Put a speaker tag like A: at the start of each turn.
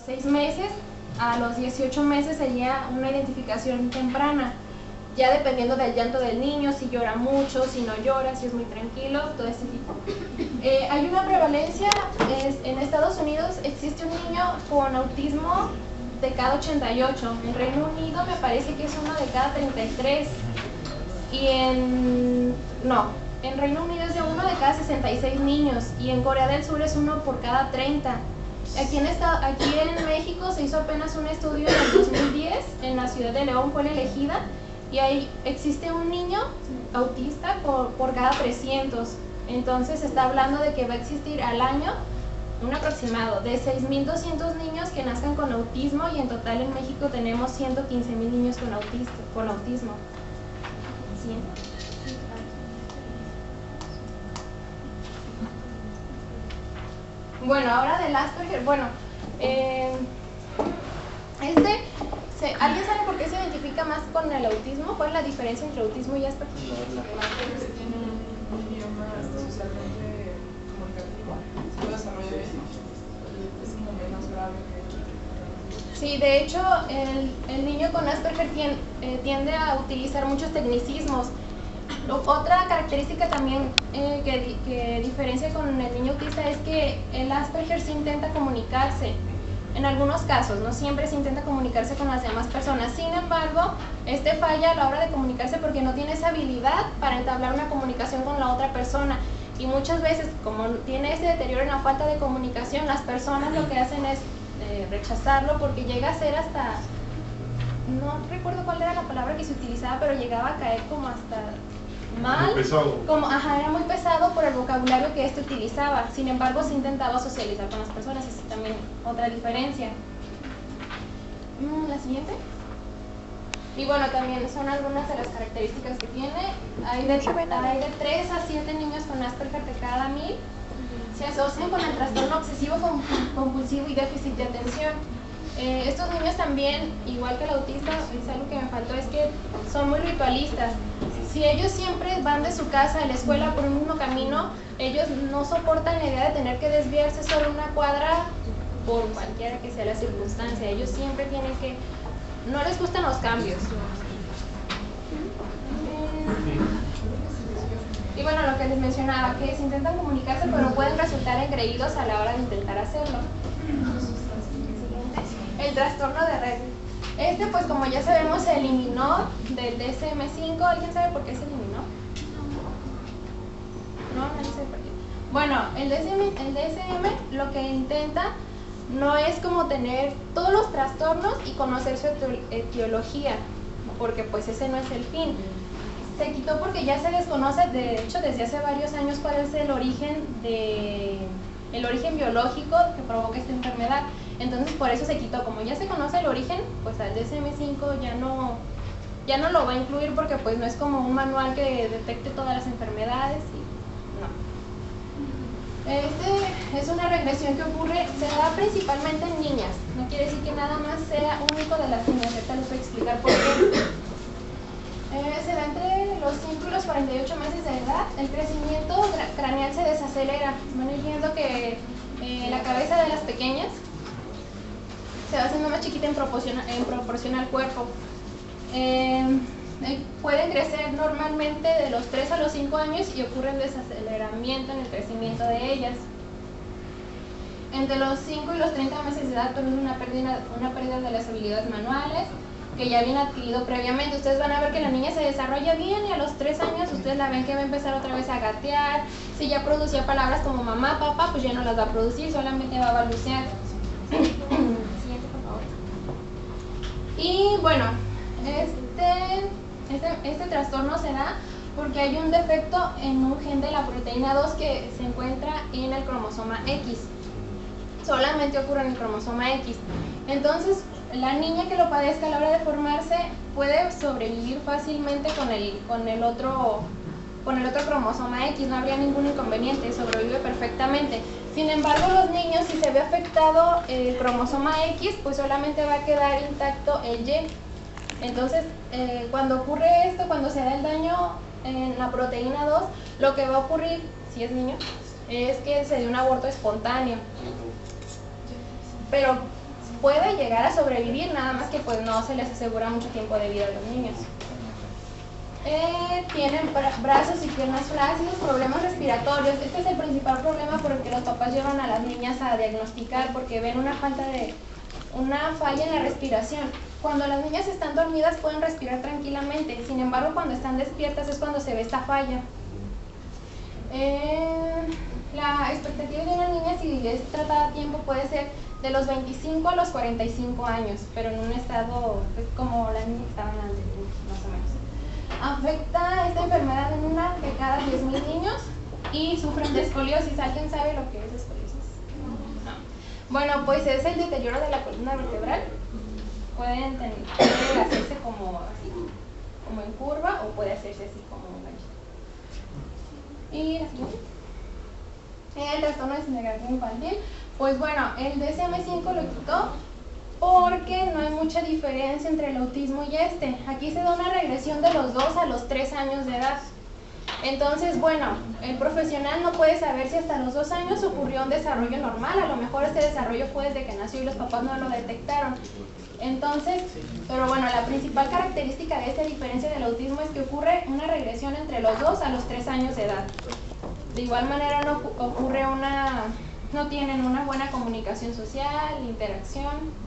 A: 6 meses, a los 18 meses sería una identificación temprana, ya dependiendo del llanto del niño, si llora mucho, si no llora, si es muy tranquilo, todo ese tipo. Hay una prevalencia, en Estados Unidos existe un niño con autismo de cada 88, en Reino Unido me parece que es uno de cada 33, y en Reino Unido es de uno de cada 66 niños, y en Corea del Sur es uno por cada 30. Aquí en México se hizo apenas un estudio en el 2010, en la ciudad de León fue la elegida, y ahí existe un niño autista por cada 300. Entonces se está hablando de que va a existir al año un aproximado de 6.200 niños que nazcan con autismo, y en total en México tenemos 115.000 niños con autismo. ¿Sí? Bueno, ahora del Asperger, ¿alguien sabe por qué se identifica más con el autismo? ¿Cuál es la diferencia entre autismo y Asperger?
B: El Asperger tiene un idioma socialmente comunicativo, su desarrollo es como menos grave que...
A: Sí, de hecho, el niño con Asperger tiende a utilizar muchos tecnicismos. Otra característica también que diferencia con el niño autista es que el Asperger sí intenta comunicarse. En algunos casos, no siempre se intenta comunicarse con las demás personas. Sin embargo, falla a la hora de comunicarse porque no tiene esa habilidad para entablar una comunicación con la otra persona. Y muchas veces, como tiene ese deterioro en la falta de comunicación, las personas lo que hacen es rechazarlo, porque llega a ser hasta, no recuerdo cuál era la palabra que se utilizaba, pero llegaba a caer como hasta mal,
C: muy pesado.
A: Era muy pesado por el vocabulario que utilizaba. Sin embargo, se intentaba socializar con las personas, es también otra diferencia. La siguiente. Y bueno, también son algunas de las características que tiene. Hay de 3 a 7 niños con Asperger de cada 1000. Se asocian con el trastorno obsesivo compulsivo y déficit de atención. Estos niños también, igual que el autista, es algo que me faltó, es que son muy ritualistas. Si ellos siempre van de su casa a la escuela por un mismo camino, ellos no soportan la idea de tener que desviarse solo una cuadra por cualquiera que sea la circunstancia. Ellos siempre tienen que... no les gustan los cambios. Y bueno, lo que les mencionaba, que se intentan comunicarse pero pueden resultar engreídos a la hora de intentar hacerlo. El trastorno de red. Pues como ya sabemos, se eliminó del DSM-5. ¿Alguien sabe por qué se eliminó? No, nadie sabe por qué. Bueno, el DSM lo que intenta no es como tener todos los trastornos y conocer su etiología, porque pues ese no es el fin. Se quitó porque ya se desconoce, de hecho desde hace varios años, cuál es el origen biológico que provoca esta enfermedad. Entonces por eso se quitó. Como ya se conoce el origen, pues al DSM-5 ya no lo va a incluir, porque pues no es como un manual que detecte todas las enfermedades y no. Es una regresión que ocurre, se da principalmente en niñas. No quiere decir que nada más sea único de las niñas. Ahorita les voy a explicar por qué. Se da entre los 5 y los 48 meses de edad. El crecimiento craneal se desacelera. Van a ir viendo que la cabeza de las pequeñas se va haciendo más chiquita en proporción al cuerpo. Pueden crecer normalmente de los 3 a los 5 años y ocurre un desaceleramiento en el crecimiento de ellas. Entre los 5 y los 30 meses de edad produce una pérdida de las habilidades manuales que ya habían adquirido previamente. Ustedes van a ver que la niña se desarrolla bien, y a los 3 años ustedes la ven que va a empezar otra vez a gatear. Si ya producía palabras como mamá, papá, pues ya no las va a producir, solamente va a balbucear. Siguiente, por favor. Y bueno, este trastorno se da porque hay un defecto en un gen de la proteína 2 que se encuentra en el cromosoma X. Solamente ocurre en el cromosoma X. Entonces, la niña que lo padezca a la hora de formarse puede sobrevivir fácilmente con el otro cromosoma X, no habría ningún inconveniente, sobrevive perfectamente. Sin embargo, los niños, si se ve afectado el cromosoma X, pues solamente va a quedar intacto el Y. Entonces, cuando ocurre esto, cuando se da el daño en la proteína 2, lo que va a ocurrir, si es niño, es que se dé un aborto espontáneo. Pero puede llegar a sobrevivir, nada más que pues no se les asegura mucho tiempo de vida a los niños. Tienen brazos y piernas flácidos, problemas respiratorios. Este es el principal problema por el que los papás llevan a las niñas a diagnosticar, porque ven una falla en la respiración. Cuando las niñas están dormidas pueden respirar tranquilamente, sin embargo cuando están despiertas es cuando se ve esta falla. La expectativa de una niña, si es tratada a tiempo, puede ser de los 25 a los 45 años, pero en un estado pues, como la niña que estaba antes, más o menos. Afecta esta enfermedad en una de cada 10.000 niños y sufren de escoliosis. ¿Alguien sabe lo que es escoliosis? No. Bueno, pues es el deterioro de la columna vertebral. Puede hacerse como así, como en curva, o puede hacerse así como un ganchito. Y la siguiente. El trastorno de desintegración infantil. Pues bueno, el DSM-5 lo quitó porque no hay mucha diferencia entre el autismo y este. Aquí se da una regresión de los 2 a los 3 años de edad. Entonces, bueno, el profesional no puede saber si hasta los 2 años ocurrió un desarrollo normal. A lo mejor este desarrollo fue desde que nació y los papás no lo detectaron. Entonces, pero bueno, la principal característica de esta diferencia del autismo es que ocurre una regresión entre los 2 a los 3 años de edad. De igual manera no tienen una buena comunicación social, interacción.